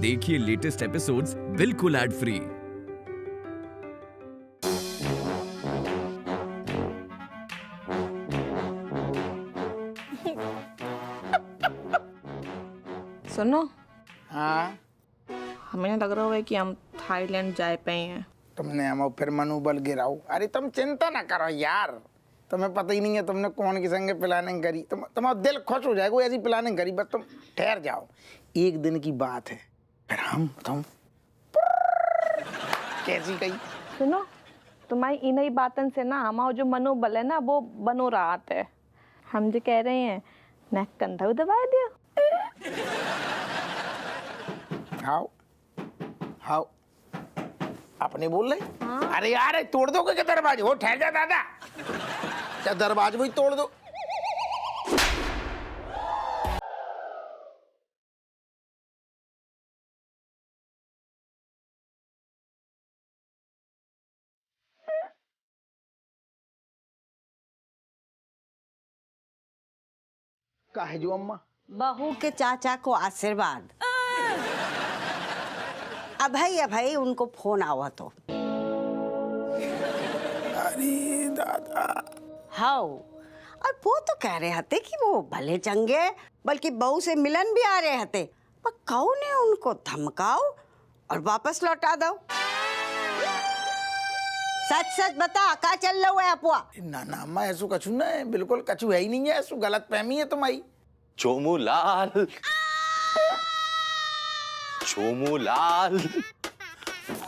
देखिए latest episodes बिल्कुल ad free. सुनो, हाँ हमें लग रहा है कि हम थाईलैंड जा पाए हैं। तुमने हम फिर मनोबल गिराओ। अरे तुम चिंता ना करो यार, तुम्हें पता ही नहीं है तुमने कौन के संगे प्लानिंग करी। तुम्हारा दिल खुश हो जाएगा ऐसी प्लानिंग करी। बस तुम ठहर जाओ, एक दिन की बात है, फिर हम तुम कैसी गई। सुनो, तुम्हारी इन्हीं बातन से ना हमारा जो मनोबल है ना वो बनो रहा है। हम जो कह रहे हैं ना, कंधा दबा दिया। हाउ हाउ अपने बोल रहे। हाँ? अरे यार तोड़ दोगे क्या दरवाजे? हो ठहर जा दादा, क्या दरवाजे भी तोड़ दो। काहे जो अम्मा? बहू के चाचा को आशीर्वाद। अभय उनको फोन आवा तो। अरे दादा, हाँ, और वो तो कह रहे थे कि वो भले चंगे, बल्कि बहू से मिलन भी आ रहे थे, पर कौन है उनको धमकाओ और वापस लौटा दो। सच सच बता, का चल रहा है अपुआ? ना ना अम्मा, ऐसो कछु ना है, बिल्कुल कछु है ही नहीं है। ऐसो गलत फहमी है तुम्हारी। चोमूलाल, चोमूलाल,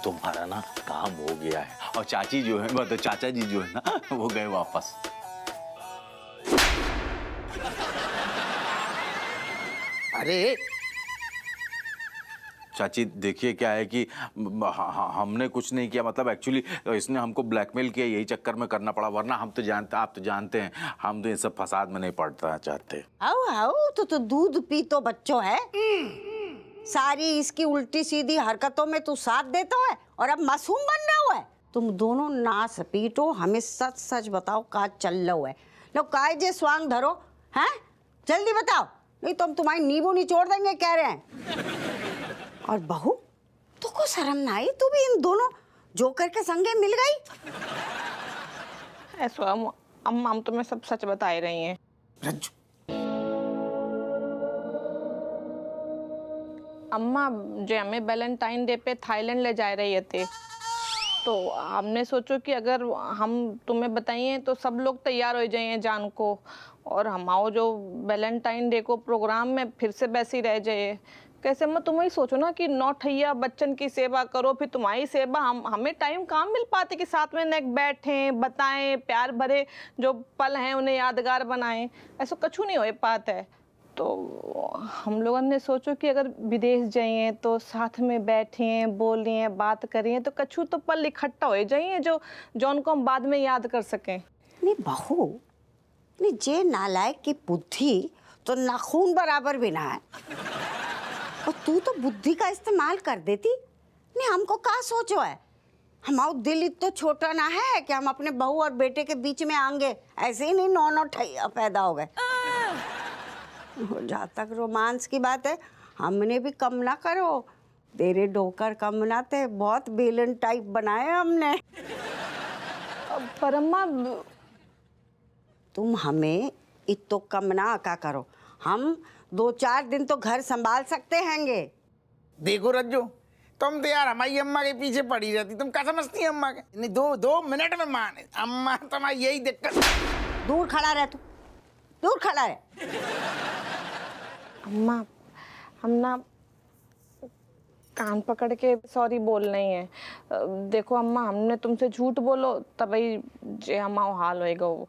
तुम्हारा ना काम हो गया है। और चाची जो है, मतलब चाचा जी जो है ना, वो गए वापस। अरे चाची देखिए, क्या है कि हमने कुछ नहीं किया, मतलब एक्चुअली इसने हमको ब्लैकमेल किया, यही चक्कर में करना पड़ा, वरना हम तो जानते, आप तो जानते हैं, हम तो ये सब फसाद में नहीं पड़ना चाहते। आओ तो दूध पी तो बच्चों है। सारी इसकी उल्टी सीधी हरकतों में तू साथ देता है और अब मासूम बन रहा है। तुम दोनों नास पीटो, हमें सच सच बताओ का चल रहा है। लो काय जे स्वांग धरो हैं, जल्दी बताओ, नहीं तो हम तुम्हारी नींबू निचोड़ देंगे कह रहे हैं। और बहू, तो को शर्म ना आई? तू भी इन दोनों जोकर के संगे मिल गई। ऐसा अम्मा, हम तुम्हें सब सच बता ही रही हैं। रज्जू, अम्मा जो हमें वैलेंटाइन डे पे थाईलैंड ले जा रही थे, तो हमने सोचो कि अगर हम तुम्हें बताइए तो सब लोग तैयार हो जाइए जान को, और हमारा जो वैलेंटाइन डे को प्रोग्राम में फिर से वैसे ही रह जाए। कैसे मैं तुम्हें ही सोचो ना कि नौठैया बच्चन की सेवा करो, फिर तुम्हारी सेवा हमें टाइम कहाँ मिल पाती कि साथ में नेक बैठें, बताएं, प्यार भरे जो पल हैं उन्हें यादगार बनाएं। ऐसा कछु नहीं हो पाता है। तो हम लोगों ने सोचो कि अगर विदेश जाइए तो साथ में बैठें, बोलें, बात करें, तो कछु तो पल इकट्ठा हो जाइए जो उनको हम बाद में याद कर सकें। नहीं बहू, नहीं जे नालायक की बुद्धि तो नाखून बराबर भी ना है, और तू तो बुद्धि का इस्तेमाल कर देती। नहीं हमको क्या सोचो है, हमारा दिल इतना छोटा ना है कि हम अपने बहू और बेटे के बीच में आएंगे। ऐसे ही नहीं नौ ठैया पैदा हो गए। जहाँ तक रोमांस की बात है, हमने भी कम ना करो, तेरे डोकर कम बनाते, बहुत बेलन टाइप बनाए हमने। पर अम्मा, तुम हमें इतो कम ना का करो, हम 2-4 दिन तो घर संभाल सकते हैंगे। देखो रज्जू, तुम तो यार हमारी अम्मा के पीछे पड़ी रहती। तुम क्या समझती है अम्मा के? नहीं, दो मिनट में माने अम्मा, तुम्हारी यही दिक्कत। दूर खड़ा रह, तू दूर खड़ा रह। अम्मा हम ना कान पकड़ के सॉरी बोल रही हैं। देखो अम्मा, हमने तुमसे झूठ बोलो तभी जे हमारा हाल होएगा। वो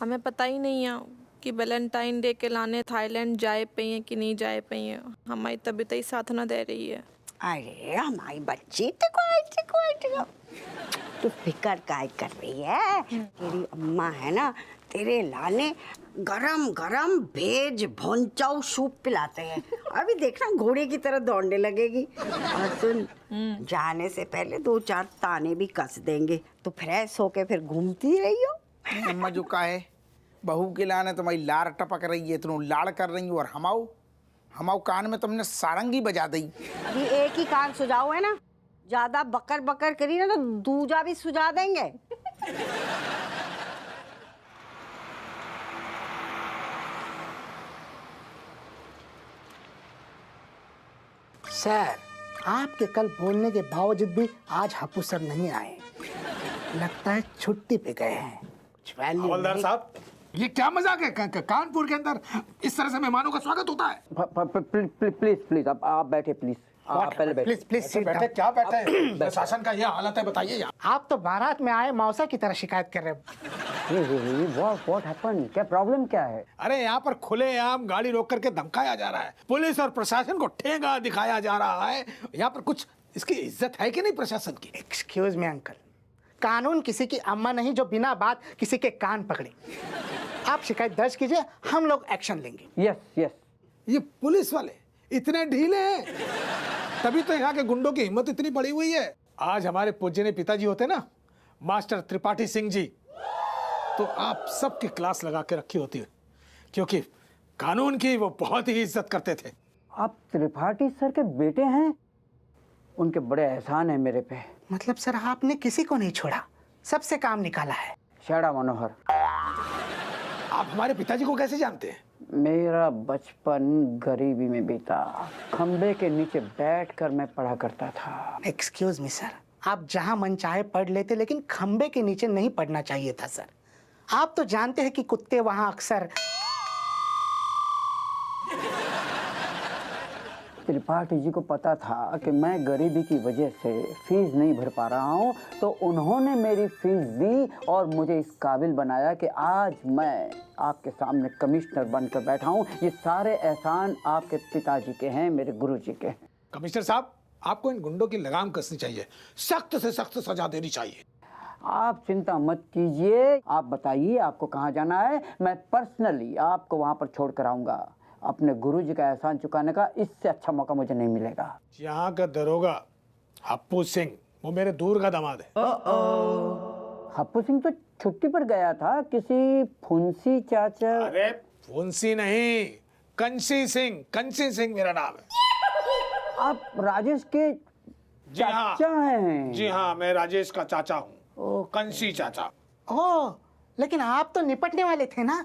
हमें पता ही नहीं है कि वैलेंटाइन डे के लाने थाईलैंड जाए पे हैं कि नहीं जाए पे हैं। हमारी तबीयत ही साथ ना दे रही है। अरे हमारी बच्ची देखो तू फिकर काय कर रही है? तेरी अम्मा है ना, तेरे लाने गरम गरम भेज भोंचाऊ सूप पिलाते हैं। अभी देखना घोड़े की तरह दौड़ने लगेगी। और सुन, जाने से पहले 2-4 ताने भी कस देंगे, तो फ्रेश होके फिर घूमती रही हो। अम्मा जो का है, बहू के लाने तुम्हारी लार टपक रही है, तुम लाड़ कर रही हो, और हमाओ हमारे कान में तुमने सारंगी बजा दी। अभी एक ही कान सुझाव है ना, ज्यादा बकर बकर करी ना तो दूजा भी सुझा देंगे। सर, आपके कल बोलने के बावजूद भी आज हप्पू सर नहीं आए। लगता है छुट्टी पे गए हैं। कुछ वैल्यू हवलदार नहीं। साहब, ये क्या मजाक है? कानपुर के अंदर इस तरह से मेहमानों का स्वागत होता है? प्लीज प्लीज आप बैठे प्लीज। आप पहले बैठे। प्लीज प्लीज sit बैठे down। क्या बैठे हैं? प्रशासन का यह हालत है, बताइए यार। आप तो बारात में आए मौसा की तरह शिकायत कर रहे हो। What happened? क्या प्रॉब्लम क्या है? अरे यहाँ पर खुलेआम गाड़ी रोक करके धमकाया जा रहा है, पुलिस और प्रशासन को ठेंगा दिखाया जा रहा है। यहाँ पर कुछ इसकी इज्जत है कि नहीं प्रशासन की? एक्सक्यूज मी अंकल, कानून किसी की अम्मा नहीं जो बिना बात किसी के कान पकड़े। आप शिकायत दर्ज कीजिए, हम लोग एक्शन लेंगे। Yes yes. ये पुलिस वाले इतने ढीले हैं, तभी तो यहाँ के गुंडों की हिम्मत इतनी बड़ी हुई है। आज हमारे पूज्यनीय पिताजी होते ना, मास्टर त्रिपाठी सिंह जी, तो आप सबकी क्लास लगा के रखी होती है, क्योंकि कानून की वो बहुत ही इज्जत करते थे। आप त्रिपाठी सर के बेटे हैं? उनके बड़े एहसान है मेरे पे। मतलब सर आपने किसी को नहीं छोड़ा, सबसे काम निकाला है। शेड़ा मनोहर। आप हमारे पिताजी को कैसे जानते हैं? मेरा बचपन गरीबी में बीता। खंबे के नीचे बैठकर मैं पढ़ा करता था। एक्सक्यूज मी सर, आप जहां मन चाहे पढ़ लेते, लेकिन खंबे के नीचे नहीं पढ़ना चाहिए था सर। आप तो जानते हैं कि कुत्ते वहां अक्सर। त्रिपाठी जी को पता था कि मैं गरीबी की वजह से फीस नहीं भर पा रहा हूँ, तो उन्होंने मेरी फीस दी और मुझे इस काबिल बनाया कि आज मैं आपके सामने कमिश्नर बनकर बैठा हूँ। ये सारे एहसान आपके पिताजी के हैं, मेरे गुरुजी के हैं। कमिश्नर साहब, आपको इन गुंडों की लगाम कसनी चाहिए, सख्त से सख्त सजा देनी चाहिए। आप चिंता मत कीजिए, आप बताइए आपको कहाँ जाना है, मैं पर्सनली आपको वहाँ पर छोड़ कर आऊँगा। अपने गुरुजी का एहसान चुकाने का इससे अच्छा मौका मुझे नहीं मिलेगा। यहाँ का दरोगा हप्पू सिंह, वो मेरे दूर का दामाद है। हप्पू सिंह तो छुट्टी पर गया था, किसी फुंसी चाचा। अरे फुंसी नहीं, कंसी सिंह मेरा नाम है। आप राजेश के जी हाँ, चाचा हैं? जी हाँ, मैं राजेश का चाचा हूँ, कंसी चाचा। ओह, लेकिन आप तो निपटने वाले थे ना।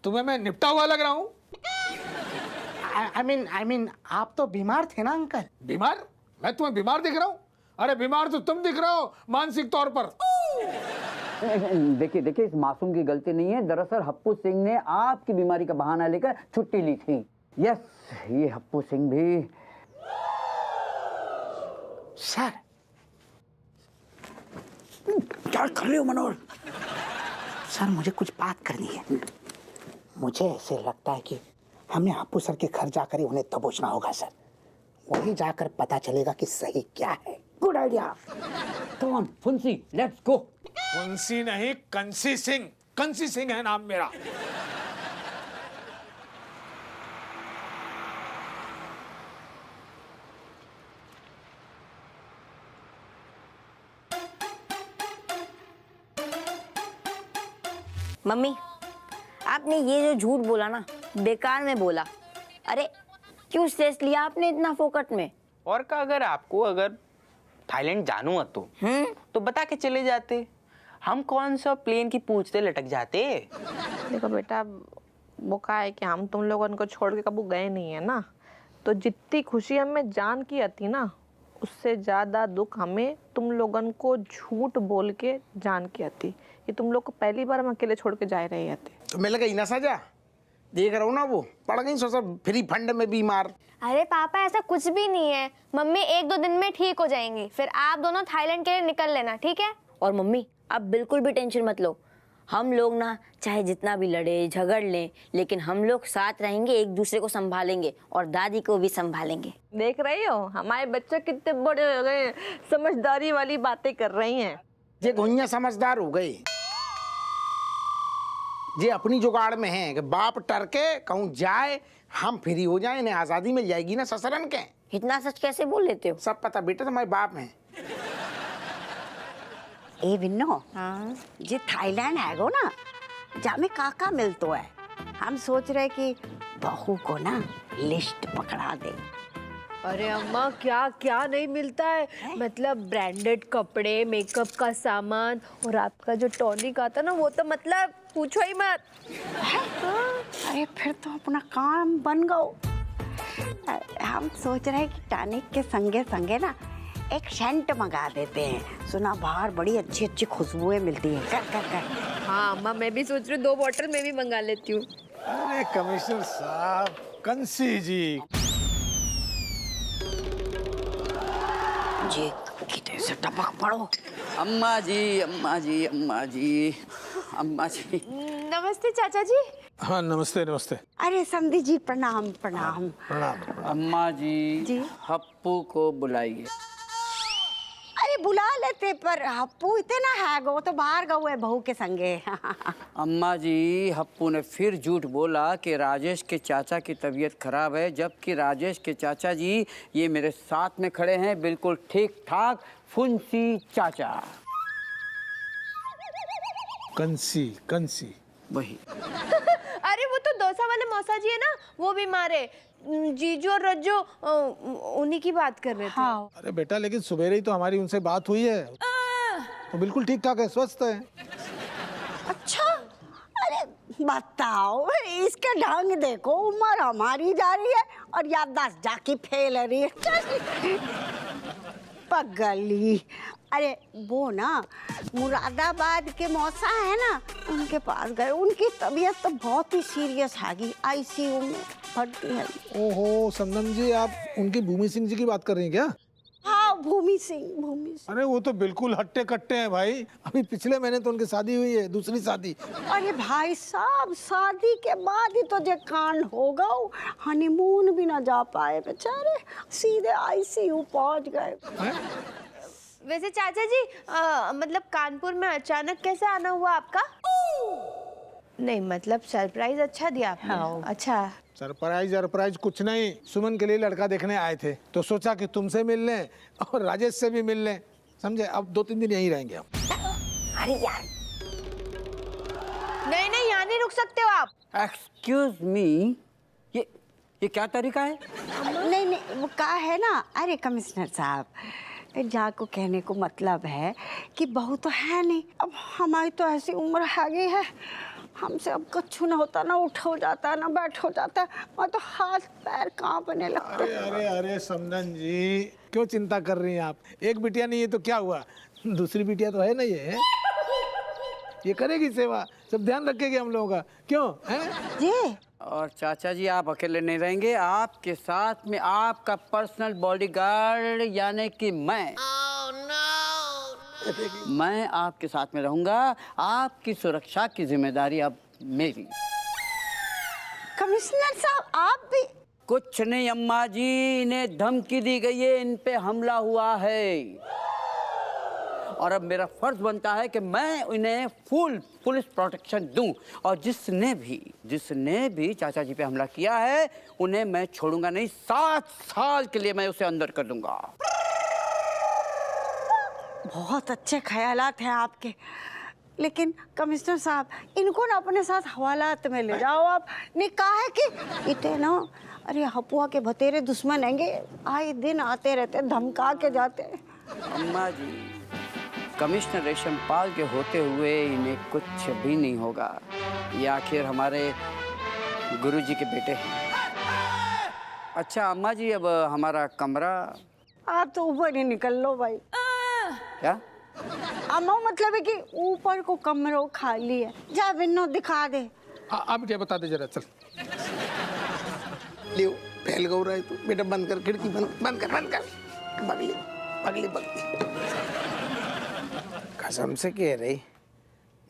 तुम्हें मैं निपटा हुआ लग रहा हूँ? I mean, आप तो बीमार थे ना अंकल। बीमार? मैं तुम्हें बीमार दिख रहा हूँ? अरे बीमार तो तुम दिख रहे हो मानसिक तौर पर। देखिए इस मासूम की गलती नहीं है। दरअसल हप्पू सिंह ने आपकी बीमारी का बहाना लेकर छुट्टी ली थी। यस, ये हप्पू सिंह भी। सर, क्या कर रहे हो मनोहर? सर मुझे कुछ बात करनी है। मुझे ऐसे लगता है कि हमें हप्पू सर के घर जाकर ही उन्हें दबोचना होगा सर। वहीं जाकर पता चलेगा कि सही क्या है। Good idea. कम ऑन फुंसी, लेट्स गो। फुंसी नहीं, कंसी सिंह है नाम मेरा। मम्मी, आपने ये जो झूठ बोला ना, बेकार में बोला। अरे क्यों स्ट्रेस लिया आपने इतना फोकट में? और का अगर थाईलैंड जानू है तो बता के चले जाते। हम कौन सा प्लेन की पूछते लटक जाते। देखो बेटा, वो का है कि हम तुम लोगों को छोड़ के कबू गए नहीं है ना, तो जितनी खुशी हमें जान की आती ना, उससे ज़्यादा दुख हमें तुम लोगों को झूठ बोल के जान की आती। ये तुम लोग को पहली बार हम अकेले छोड़ के जा रहे थे। तो मिल गई ना सजा, देख रहा हूँ ना, वो पड़ गई सोचा फ्री फंड में बीमार। अरे पापा, ऐसा कुछ भी नहीं है। मम्मी 1-2 दिन में ठीक हो जाएंगी, फिर आप दोनों थाईलैंड के लिए निकल लेना, ठीक है? और मम्मी, आप बिल्कुल भी टेंशन मत लो। हम लोग ना चाहे जितना भी लड़े झगड़ लें, लेकिन हम लोग साथ रहेंगे, एक दूसरे को संभालेंगे और दादी को भी संभालेंगे। देख रही हो हमारे बच्चे कितने बड़े हो गए, समझदारी वाली बातें कर रही हैं। ये घुइयां समझदार हो गई, ये अपनी जुगाड़ में है कि बाप टरके कहूँ जाए, हम फ्री हो जाए, इन्हें आजादी मिल जाएगी ना ससुरन के। इतना सच कैसे बोल लेते हो? सब पता बेटा, तुम्हारे बाप हैं। ए विन्नो, जे थाईलैंड है गो ना, जामे काका मिलतो है। हम सोच रहे कि बहू को ना लिस्ट पकड़ा दे। अरे अम्मा क्या क्या नहीं मिलता है, मतलब ब्रांडेड कपड़े, मेकअप का सामान, और आपका जो टॉनिक आता ना वो तो मतलब पूछो ही मत। अरे फिर तो अपना काम बन गओ। हम सोच रहे हैं कि टॉनिक के संगे संगे ना एक सेंट मंगा देते हैं। सुना बाहर बड़ी अच्छी अच्छी खुशबुएं मिलती है। कर कर कर। हाँ अम्मा, मैं भी सोच रही हूँ 2 बॉटल मैं भी मंगा लेती हूँ। अरे कमिश्नर साहब, कंसी जी जी कितने से टपक पड़ो। अम्मा जी, अम्मा जी, अम्मा जी, अम्मा जी। नमस्ते चाचा जी। हाँ नमस्ते नमस्ते। अरे समधी जी प्रणाम प्रणाम। प्रणाम। अम्मा जी, हप्पू को बुलाइए। अरे बुला लेते, पर हप्पू इतना है गो तो बाहर गो है बहू के संगे। अम्मा जी, हप्पू ने फिर झूठ बोला कि राजेश के चाचा की तबीयत खराब है, जबकि राजेश के चाचा जी ये मेरे साथ में खड़े हैं, बिल्कुल ठीक ठाक फुंसी चाचा। कंसी कंसी वही। अरे वो तो डोसा वाले मौसा जी है ना, वो बीमार है। जीजू और रज्जो उन्हीं की बात कर रहे थे। हाँ। अरे बेटा, लेकिन सुबह ही तो हमारी उनसे बात हुई है, तो बिल्कुल ठीक ठाक है, स्वस्थ है। अच्छा, अरे बताओ, इसके ढंग देखो, उम्र हमारी जा रही है और याददाश्त जाके फैल रही है। पगली। अरे वो ना मुरादाबाद के मौसा है ना, उनके पास गए। उनकी तबीयत तो बहुत ही सीरियस आ गई, आईसीयू में भर्ती है। ओहो समदन जी, आप उनकी भूमि सिंह जी की बात कर रही हैं क्या? हाँ भूमि सिंह। अरे वो तो बिल्कुल हट्टे कट्टे हैं भाई। अभी पिछले महीने तो उनकी शादी हुई है, दूसरी शादी। अरे भाई साहब, शादी के बाद ही तो जे कांड होगा, हनीमून भी ना जा पाए बेचारे, सीधे आईसीयू पहुंच गए। वैसे चाचा जी, मतलब कानपुर में अचानक कैसे आना हुआ आपका? नहीं मतलब सरप्राइज अच्छा दिया आपने। हाँ। अच्छा। सरप्राइज कुछ नहीं, सुमन के लिए लड़का देखने आए थे, तो सोचा कि तुमसे मिल लें और राजेश से भी मिल लें, समझे? अब 2-3 दिन यहीं रहेंगे हम। अरे यार, नहीं यहाँ नहीं रुक सकते हो आप। एक्सक्यूज मी, ये क्या तरीका है? नहीं वो कहा है ना। अरे कमिश्नर साहब, जाको कहने को मतलब है कि बहू तो है नहीं, अब हमारी तो ऐसी उम्र आ गई है, हमसे अब कुछ न होता, ना उठ हो जाता ना बैठ हो जाता, मैं तो हाथ पैर कांपने लगते। अरे समदन जी, क्यों चिंता कर रही हैं आप? एक बिटिया नहीं है तो क्या हुआ, दूसरी बिटिया तो है ना। ये करेगी सेवा, सब ध्यान रखेगी हम लोगों का, क्यों है जी? और चाचा जी, आप अकेले नहीं रहेंगे, आपके साथ में आपका पर्सनल बॉडीगार्ड यानी कि मैं मैं आपके साथ में रहूंगा। आपकी सुरक्षा की जिम्मेदारी अब मेरी। कमिश्नर साहब आप भी? कुछ नहीं अम्मा जी, इन्हें धमकी दी गई है, इन पे हमला हुआ है, और अब मेरा फर्ज बनता है कि मैं इन्हें फुल पुलिस प्रोटेक्शन दूं, और जिसने भी चाचा जी पे हमला किया है उन्हें मैं छोड़ूंगा नहीं। 7 साल के लिए मैं उसे अंदर कर दूंगा। बहुत अच्छे ख्यालात हैं आपके, लेकिन कमिश्नर साहब, इनको ना अपने साथ हवालात में ले जाओ आप। ने कहा है कि इतने ना, अरे हपुआ के भतेरे दुश्मन हैंगे, आए दिन आते रहते, धमका के जाते। अम्मा जी, कमिश्नर रेशमपाल के होते हुए इन्हें कुछ भी नहीं होगा, ये आखिर हमारे गुरुजी के बेटे हैं। अच्छा अम्मा जी, अब हमारा कमरा। आप तो ऊपर ही निकल लो भाई। क्या? अम्मा मतलब है कि ऊपर को कमरों खाली है, जा विन्नो दिखा दे। आप क्या बता दे जरा, चल। लियो फैल गौ रहा है तू, बेटा बंद कर खिड़की, बंद कर बगली। कसम से कह रहे,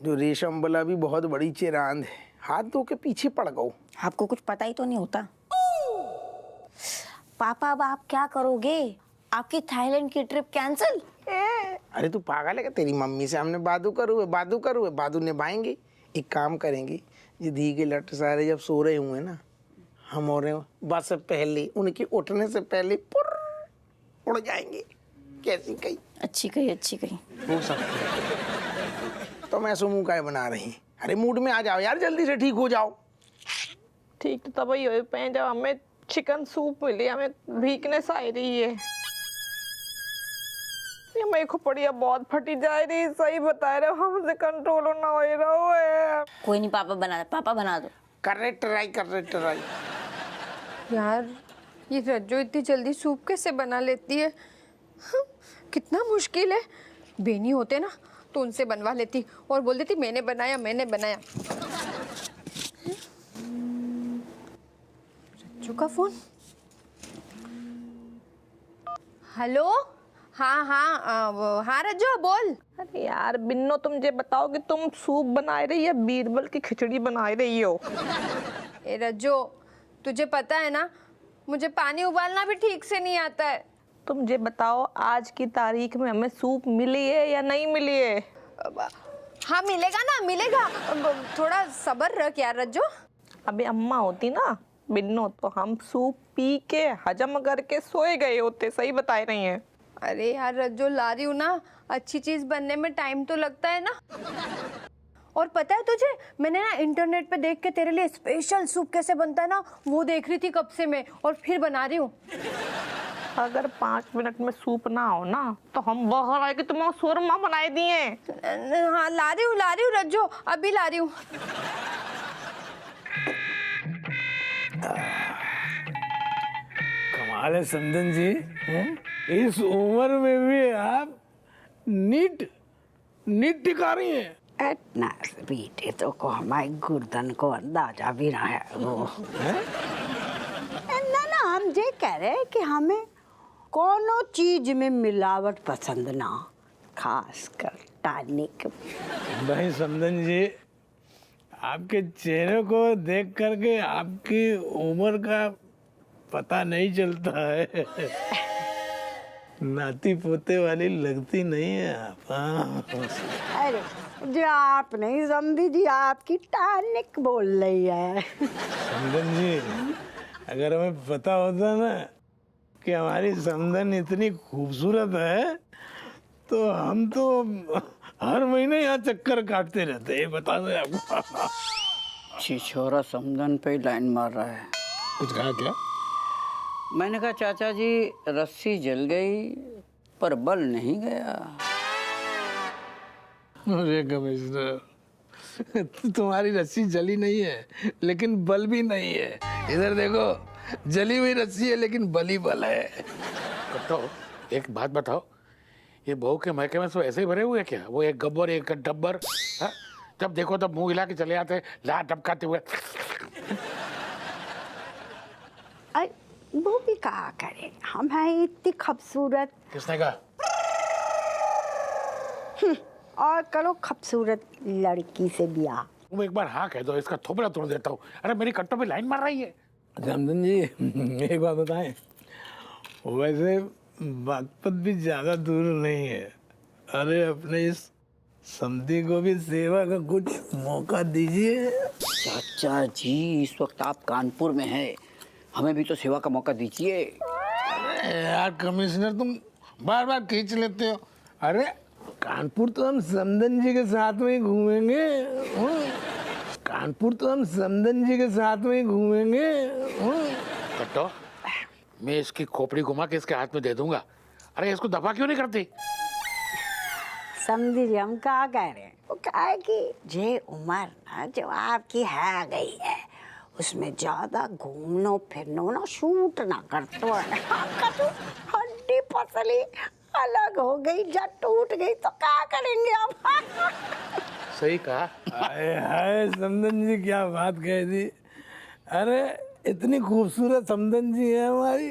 जो रेशम बला भी बहुत बड़ी चिरांद है, हाथ धो के पीछे पड़ गओ। आपको कुछ पता ही तो नहीं होता। पापा अब आप क्या करोगे? आपकी थाईलैंड की ट्रिप कैंसिल? अरे तू पागल है क्या? तेरी मम्मी से हमने बादू निभाएंगे। एक काम करेंगे, ये धी के लट सारे जब सो रहे हुए ना, हम और बस पहले उनके उठने से पहले उड़ जाएंगे। कैसी कही? अच्छी कही। हो सकता है। तो मैं मुंह काय बना रही? अरे मूड में आ जाओ यार, जल्दी से ठीक हो जाओ। ठीक तो तभी हो पे जब हमें चिकन सूप मिली, हमें वीकनेस आ रही है। ये मेरे को पड़िया बहुत फटी जा रही, सही बता रहे हो, हमसे कंट्रोल ना हो रहा है। कोई नहीं, पापा बना दो। कर रहे ट्राई। यार ये रज्जो इतनी जल्दी सूप कैसे बना लेती है? कितना मुश्किल है। बेनी होते ना तो उनसे बनवा लेती और बोल देती मैंने बनाया। रज्जो का फोन। हेलो, हाँ रज्जो बोल। अरे यार बिन्नो, तुम ये बताओ कि तुम सूप बना रही है बीरबल की खिचड़ी बना रही हो? ए रज्जो, तुझे पता है ना मुझे पानी उबालना भी ठीक से नहीं आता है। तुम ये बताओ आज की तारीख में हमें सूप मिली है या नहीं मिली है? हाँ मिलेगा। थोड़ा सब्र रख यार रज्जो। अभी अम्मा होती ना बिन्नो तो हम सूप पी के हजम करके सोए गए होते। सही बता रही हैं। अरे यार रज्जो, ला रही हूँ ना, अच्छी चीज बनने में टाइम तो लगता है ना। और पता है तुझे, मैंने ना इंटरनेट पे देख के तेरे लिए स्पेशल सूप कैसे बनता है ना, वो देख रही थी कब से मैं, और फिर बना रही हूँ। अगर 5 मिनट में सूप ना हो ना तो हम बाहर आए कि तुम्हें शोरमा बनाए दिए। हाँ ला रही हूँ रज्जो, अभी ला रही हूँ। कमाल है समदन जी, इस उम्र में भी आप नीट टिका रही हैं। इतना बेटे तो को हमारे गुर्दन को अंदाजा भी ना है वो। ना हम ये कह रहे हैं कि हमें कोनो चीज में मिलावट पसंद ना, खासकर टॉनिक। भाई समदन जी, आपके चेहरे को देख करके आपकी उम्र का पता नहीं चलता है। नाती पोते वाली लगती नहीं है आप। अरे जो आप नहीं समझी जी, आपकी टॉनिक बोल रही है। समदन जी, अगर हमें पता होता ना कि हमारी समदन इतनी खूबसूरत है तो हम तो हर महीने यहाँ चक्कर काटते रहते हैं। बता दो आपको। छिछोरा समदन पे लाइन मार रहा है। कुछ कहा क्या? मैंने कहा चाचा जी रस्सी जल गई पर बल नहीं गया। अरे कमिश्नर, तुम्हारी रस्सी जली नहीं है लेकिन बल भी नहीं है। इधर देखो, जली हुई रस्सी है लेकिन बली बल है। कट्टो, एक बात बताओ, ये बहू के महके में सब ऐसे ही भरे हुए क्या? वो एक गब्बर एक डब्बर, जब देखो तब मुंह हिला के चले आते, ला टपकाते हुए। वो भी कहा करे, हम हैं इतनी खूबसूरत। किसने कहा? और करो खूबसूरत लड़की से ब्याह। तुम एक बार हाँ कह दो, इसका थोपड़ा तोड़ देता हूँ। अरे मेरी कट्टों पे लाइन मार रही है। समदन जी, एक बात बताएं, वैसे बागपत भी ज्यादा दूर नहीं है। अरे अपने इस समधी को भी सेवा का कुछ मौका दीजिए। चाचा जी इस वक्त आप कानपुर में हैं, हमें भी तो सेवा का मौका दीजिए। अरे यार कमिश्नर, तुम बार बार खींच लेते हो। अरे कानपुर तो हम समदन जी के साथ में ही घूमेंगे। कानपुर तो हम समदन जी के साथ में ही घूमेंगे। कट्टो, मैं इसकी खोपड़ी घुमा के इसके हाथ में दे दूंगा। अरे इसको दफा क्यों नहीं करती? समझी जी, हम कहा कह रहे हैं, वो कहा है कि जे उम्र ना जो आपकी है गई है उसमें ज्यादा घूमनो फिरनो ना शूट ना करतो है। हड्डी पसली अलग हो गई, जब टूट गई तो क्या करेंगे आप? सही कहा। हाय समदन जी, क्या बात कह दी। अरे इतनी खूबसूरत समदन जी है हमारी,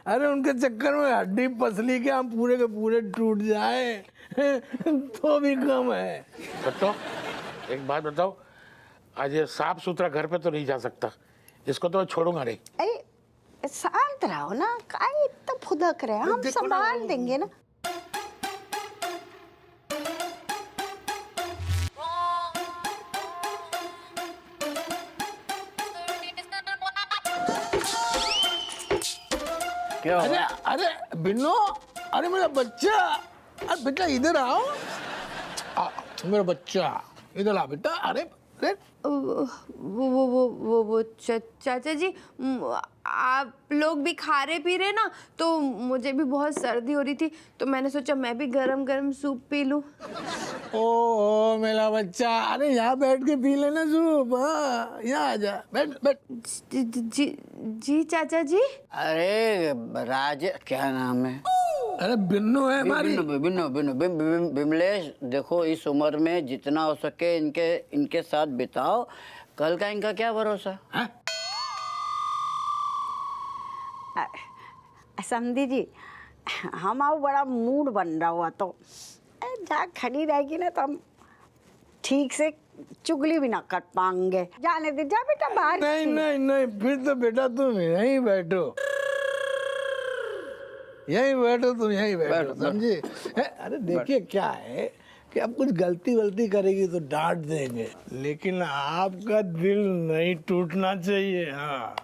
अरे उनके चक्कर में हड्डी पसली के हम पूरे के पूरे टूट जाए तो भी कम है। कट्टो, एक बात बताओ, आज ये साफ सुथरा घर पे तो नहीं जा सकता, इसको तो मैं छोड़ूंगा नहीं। अरे शांत रहो ना, काहे इतना फुदक रहे, हम संभाल देंगे ना। क्या? अरे बिन्नो, अरे मेरा बच्चा, अरे बेटा इधर आओ। मेरा बच्चा इधर आ बेटा। अरे वो चाचा जी, आप लोग भी खा रहे पी रहे ना, तो मुझे भी बहुत सर्दी हो रही थी, तो मैंने सोचा मैं भी गरम गरम सूप पी लूं। ओ मेरा बच्चा, अरे यहाँ बैठ के पी लेना सूप। हाँ, यहाँ आ जा, बैठ बैठ। जी चाचा जी। अरे राज, क्या नाम है? अरे बिन्नू है हमारी। बिमलेश, देखो इस उम्र में जितना हो सके इनके साथ बिताओ, कल का इनका क्या भरोसा है? समझी जी, हमारा बड़ा मूड बन रहा हुआ, तो जहाँ खड़ी रहेगी ना तो हम ठीक से चुगली भी ना कर पाएंगे। जाने दे, जा बेटा बाहर। नहीं नहीं नहीं, फिर तो बेटा तुम यहीं बैठो, यहीं बैठो, तुम यहीं बैठो, समझे? अरे देखिए क्या है कि अब कुछ गलती करेगी तो डांट देंगे, लेकिन आपका दिल नहीं टूटना चाहिए। हाँ,